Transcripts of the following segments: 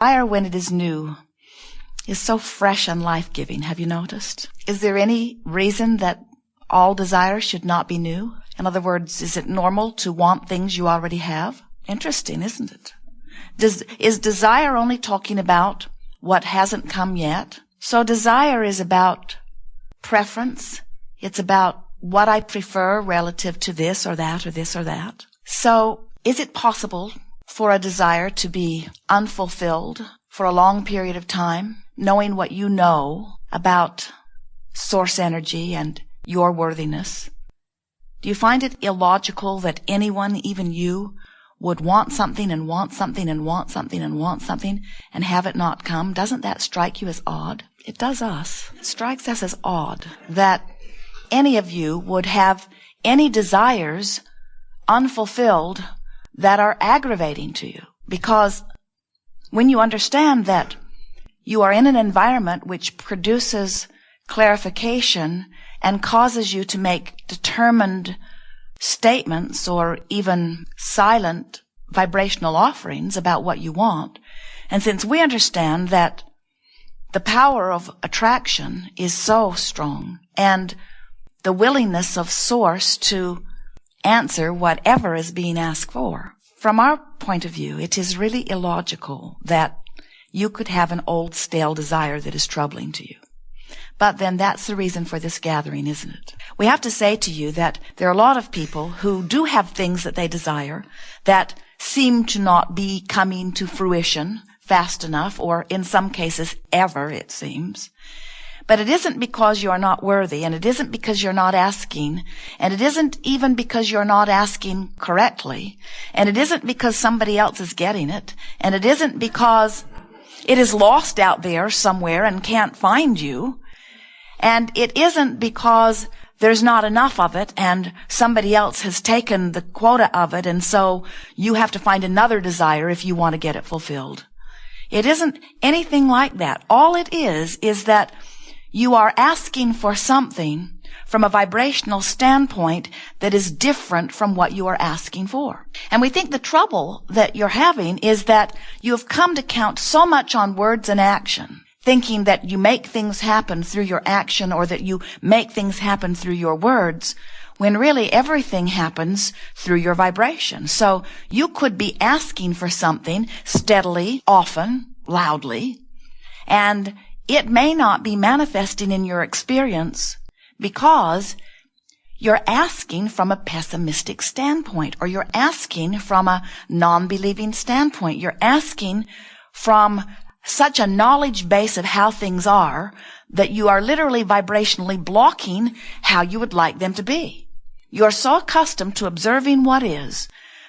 Desire, when it is new, is so fresh and life-giving. Have you noticed? Is there any reason that all desire should not be new? In other words, is it normal to want things you already have? Interesting, isn't it? Is desire only talking about what hasn't come yet? So desire is about preference. It's about what I prefer relative to this or that or this or that. So is it possible for a desire to be unfulfilled for a long period of time, knowing what you know about source energy and your worthiness? Do you find it illogical that anyone, even you, would want something and want something and want something and want something and have it not come? Doesn't that strike you as odd? It does us. It strikes us as odd that any of you would have any desires unfulfilled that are aggravating to you. Because when you understand that you are in an environment which produces clarification and causes you to make determined statements or even silent vibrational offerings about what you want, and since we understand that the power of attraction is so strong and the willingness of source to answer whatever is being asked for, from our point of view, it is really illogical that you could have an old, stale desire that is troubling to you. But then that's the reason for this gathering, isn't it? We have to say to you that there are a lot of people who do have things that they desire that seem to not be coming to fruition fast enough, or in some cases ever, it seems. But it isn't because you are not worthy, and it isn't because you're not asking, and it isn't even because you're not asking correctly, and it isn't because somebody else is getting it, and it isn't because it is lost out there somewhere and can't find you, and it isn't because there's not enough of it and somebody else has taken the quota of it, and so you have to find another desire if you want to get it fulfilled. It isn't anything like that. All it is that you are asking for something from a vibrational standpoint that is different from what you are asking for. And we think the trouble that you're having is that you have come to count so much on words and action, thinking that you make things happen through your action or that you make things happen through your words, when really everything happens through your vibration. So you could be asking for something steadily, often, loudly, and it may not be manifesting in your experience because you're asking from a pessimistic standpoint, or you're asking from a non-believing standpoint. You're asking from such a knowledge base of how things are that you are literally vibrationally blocking how you would like them to be. You're so accustomed to observing what is,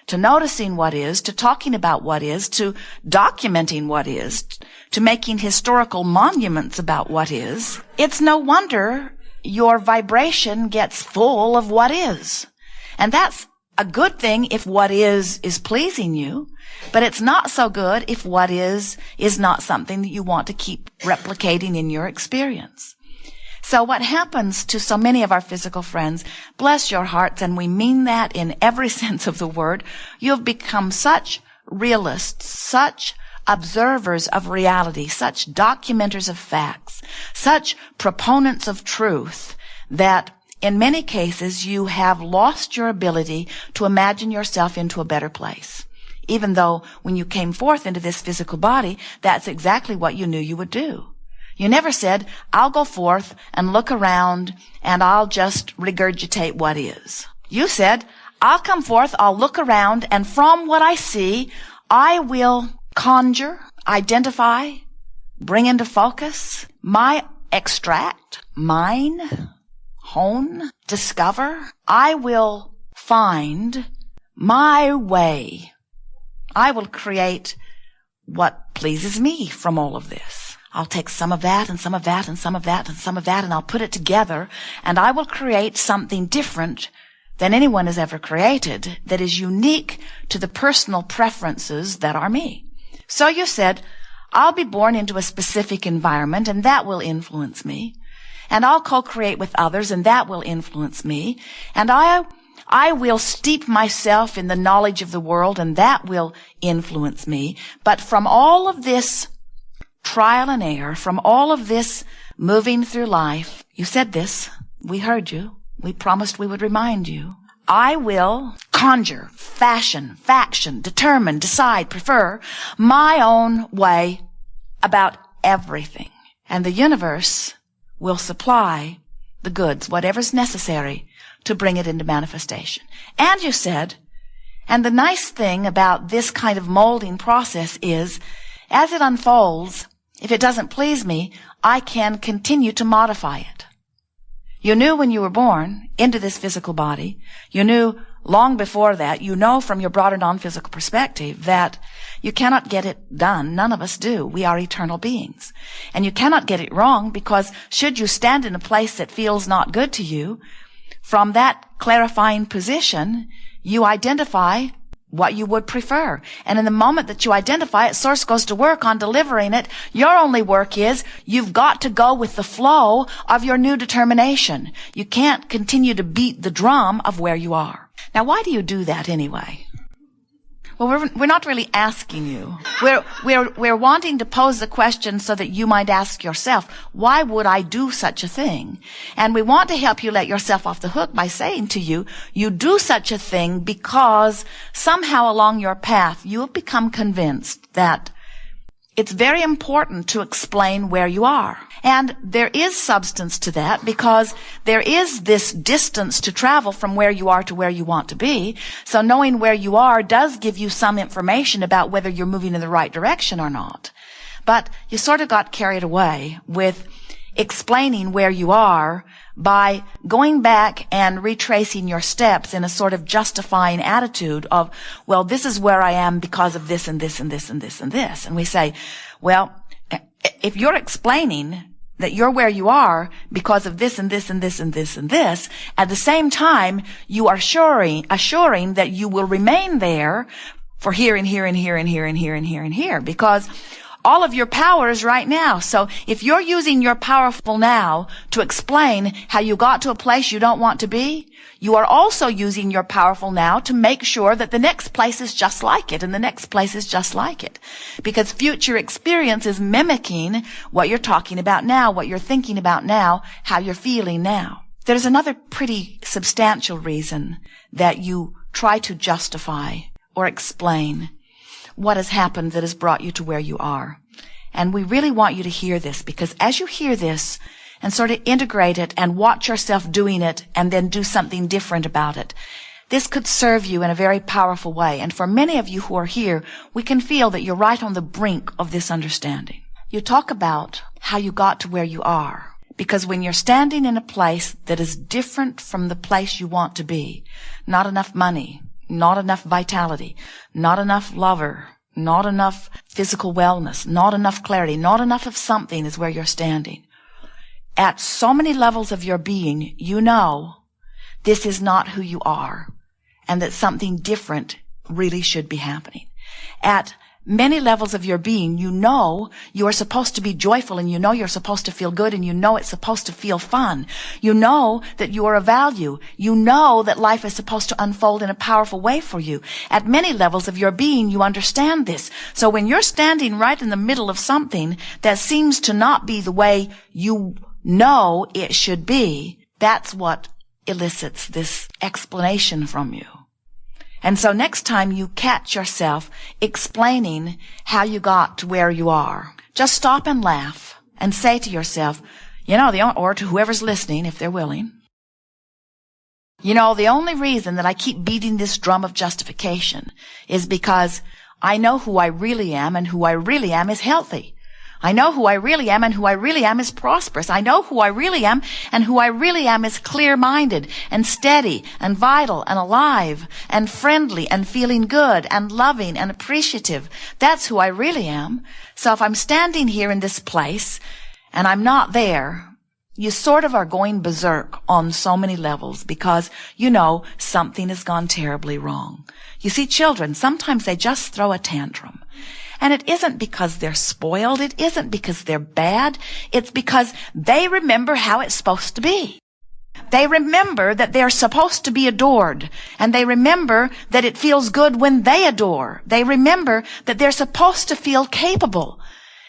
to noticing what is, to talking about what is, to documenting what is, to making historical monuments about what is. It's no wonder your vibration gets full of what is. And that's a good thing if what is pleasing you, but it's not so good if what is not something that you want to keep replicating in your experience. So what happens to so many of our physical friends, bless your hearts, and we mean that in every sense of the word, you have become such realists, such observers of reality, such documenters of facts, such proponents of truth, that in many cases you have lost your ability to imagine yourself into a better place. Even though when you came forth into this physical body, that's exactly what you knew you would do. You never said, I'll go forth and look around and I'll just regurgitate what is. You said, I'll come forth, I'll look around, and from what I see, I will conjure, identify, bring into focus, extract, mine, hone, discover. I will find my way. I will create what pleases me from all of this. I'll take some of that and some of that and some of that and some of that, and I'll put it together, and I will create something different than anyone has ever created that is unique to the personal preferences that are me. So you said, I'll be born into a specific environment, and that will influence me. And I'll co-create with others, and that will influence me. And I I will steep myself in the knowledge of the world, and that will influence me. But from all of this trial and error, from all of this moving through life, you said this, we heard you, we promised we would remind you. I will conjure, fashion, faction, determine, decide, prefer my own way about everything. And the universe will supply the goods, whatever's necessary, to bring it into manifestation. And you said, and the nice thing about this kind of molding process is, as it unfolds, if it doesn't please me, I can continue to modify it. You knew when you were born into this physical body, you knew long before that, you know from your broader non-physical perspective that you cannot get it done. None of us do. We are eternal beings. And you cannot get it wrong, because should you stand in a place that feels not good to you, from that clarifying position, you identify what you would prefer. And in the moment that you identify it, Source goes to work on delivering it. Your only work is you've got to go with the flow of your new determination. You can't continue to beat the drum of where you are. Now, why do you do that anyway? Well, we're not really asking you. We're wanting to pose the question so that you might ask yourself, why would I do such a thing? And we want to help you let yourself off the hook by saying to you, you do such a thing because somehow along your path you have become convinced that it's very important to explain where you are. And there is substance to that, because there is this distance to travel from where you are to where you want to be. So knowing where you are does give you some information about whether you're moving in the right direction or not. But you sort of got carried away with explaining where you are by going back and retracing your steps in a sort of justifying attitude of, well, this is where I am because of this and this and this and this and this. And we say, well, if you're explaining that you're where you are because of this and this and this and this and this, at the same time, you are assuring that you will remain there for here and here and here and here and here and here and here, because all of your power is right now. So if you're using your powerful now to explain how you got to a place you don't want to be, you are also using your powerful now to make sure that the next place is just like it and the next place is just like it. Because future experience is mimicking what you're talking about now, what you're thinking about now, how you're feeling now. There's another pretty substantial reason that you try to justify or explain what has happened that has brought you to where you are. And we really want you to hear this, because as you hear this and sort of integrate it and watch yourself doing it and then do something different about it, this could serve you in a very powerful way. And for many of you who are here, we can feel that you're right on the brink of this understanding. You talk about how you got to where you are, because when you're standing in a place that is different from the place you want to be, not enough money, not enough vitality, not enough lover, not enough physical wellness, not enough clarity, not enough of something is where you're standing. At so many levels of your being, you know this is not who you are, and that something different really should be happening. At many levels of your being, you know you are supposed to be joyful, and you know you're supposed to feel good, and you know it's supposed to feel fun. You know that you are of value. You know that life is supposed to unfold in a powerful way for you. At many levels of your being, you understand this. So when you're standing right in the middle of something that seems to not be the way you know it should be, that's what elicits this explanation from you. And so next time you catch yourself explaining how you got to where you are, just stop and laugh and say to yourself, or to whoever's listening, if they're willing, the only reason that I keep beating this drum of justification is because I know who I really am, and who I really am is healthy. I know who I really am, and who I really am is prosperous. I know who I really am, and who I really am is clear-minded and steady and vital and alive and friendly and feeling good and loving and appreciative. That's who I really am. So if I'm standing here in this place and I'm not there, you sort of are going berserk on so many levels, because something has gone terribly wrong. You see, children, sometimes they just throw a tantrum. And it isn't because they're spoiled. It isn't because they're bad. It's because they remember how it's supposed to be. They remember that they're supposed to be adored, and they remember that it feels good when they adore. They remember that they're supposed to feel capable.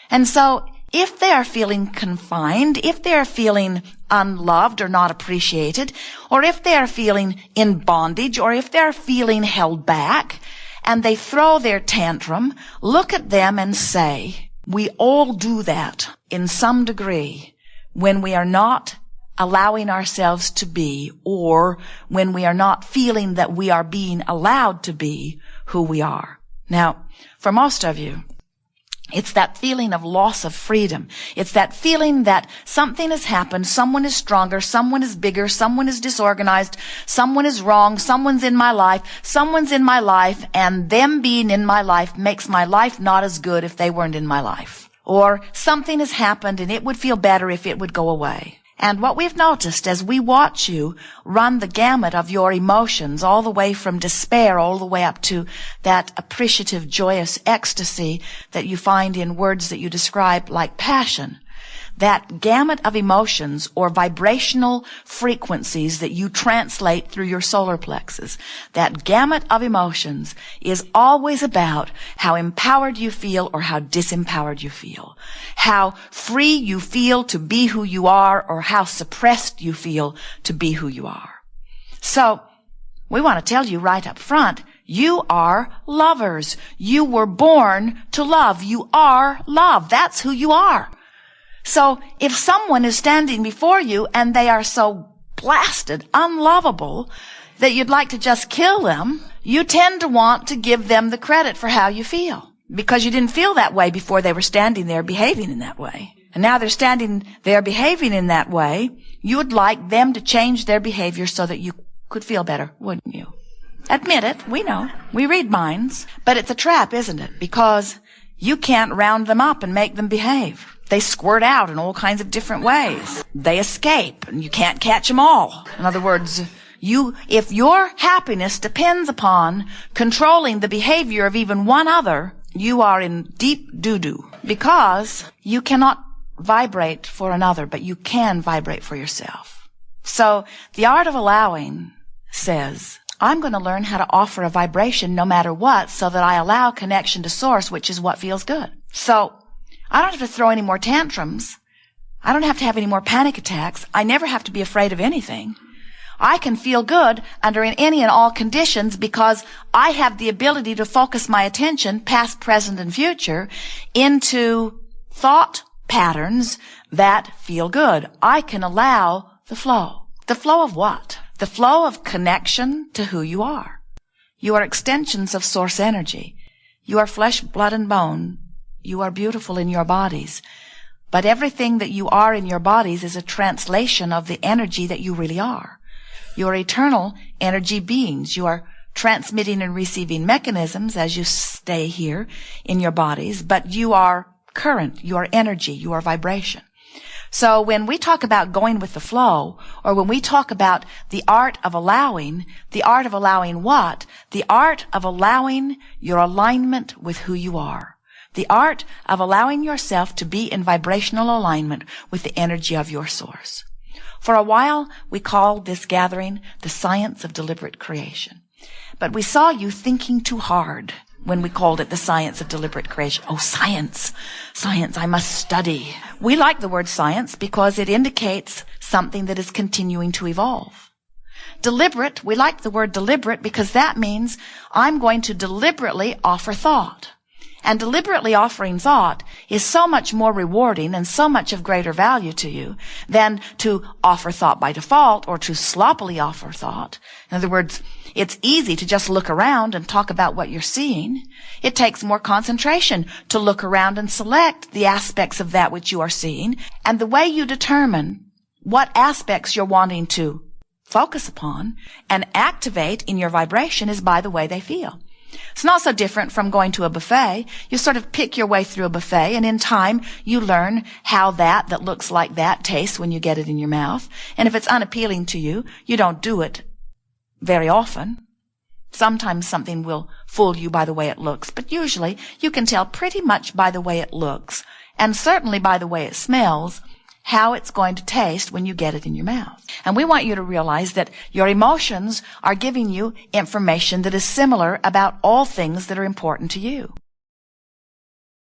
And so if they are feeling confined, if they're feeling unloved or not appreciated, or if they're feeling in bondage, or if they're feeling held back, and they throw their tantrum, look at them and say, we all do that in some degree when we are not allowing ourselves to be, or when we are not feeling that we are being allowed to be who we are. Now, for most of you, it's that feeling of loss of freedom. It's that feeling that something has happened, someone is stronger, someone is bigger, someone is disorganized, someone is wrong, someone's in my life, and them being in my life makes my life not as good if they weren't in my life. Or something has happened and it would feel better if it would go away. And what we've noticed as we watch you run the gamut of your emotions, all the way from despair, all the way up to that appreciative, joyous ecstasy that you find in words that you describe like passion, that gamut of emotions or vibrational frequencies that you translate through your solar plexus, that gamut of emotions is always about how empowered you feel or how disempowered you feel, how free you feel to be who you are or how suppressed you feel to be who you are. So, we want to tell you right up front, you are lovers. You were born to love. You are love. That's who you are. So if someone is standing before you and they are so blasted, unlovable, that you'd like to just kill them, you tend to want to give them the credit for how you feel. Because you didn't feel that way before they were standing there behaving in that way. And now they're standing there behaving in that way, you would like them to change their behavior so that you could feel better, wouldn't you? Admit it, we know. We read minds. But it's a trap, isn't it? Because you can't round them up and make them behave. They squirt out in all kinds of different ways. They escape, and you can't catch them all. In other words, if your happiness depends upon controlling the behavior of even one other, you are in deep doo-doo. Because you cannot vibrate for another, but you can vibrate for yourself. So, the art of allowing says, I'm going to learn how to offer a vibration no matter what so that I allow connection to source, which is what feels good. So, I don't have to throw any more tantrums. I don't have to have any more panic attacks. I never have to be afraid of anything. I can feel good under any and all conditions because I have the ability to focus my attention, past, present, and future, into thought patterns that feel good. I can allow the flow. The flow of what? The flow of connection to who you are. You are extensions of source energy. You are flesh, blood, and bone. You are beautiful in your bodies. But everything that you are in your bodies is a translation of the energy that you really are. You are eternal energy beings. You are transmitting and receiving mechanisms as you stay here in your bodies, but you are current, you are energy, you are vibration. So when we talk about going with the flow, or when we talk about the art of allowing what? The art of allowing your alignment with who you are. The art of allowing yourself to be in vibrational alignment with the energy of your source. For a while, we called this gathering the science of deliberate creation. But we saw you thinking too hard when we called it the science of deliberate creation. Oh, science. Science, I must study. We like the word science because it indicates something that is continuing to evolve. Deliberate, we like the word deliberate because that means I'm going to deliberately offer thought. And deliberately offering thought is so much more rewarding and so much of greater value to you than to offer thought by default or to sloppily offer thought. In other words, it's easy to just look around and talk about what you're seeing. It takes more concentration to look around and select the aspects of that which you are seeing. And the way you determine what aspects you're wanting to focus upon and activate in your vibration is by the way they feel. It's not so different from going to a buffet. You sort of pick your way through a buffet, and in time, you learn how that looks like that tastes when you get it in your mouth. And if it's unappealing to you, you don't do it very often. Sometimes something will fool you by the way it looks, but usually you can tell pretty much by the way it looks, and certainly by the way it smells, how it's going to taste when you get it in your mouth. And we want you to realize that your emotions are giving you information that is similar about all things that are important to you.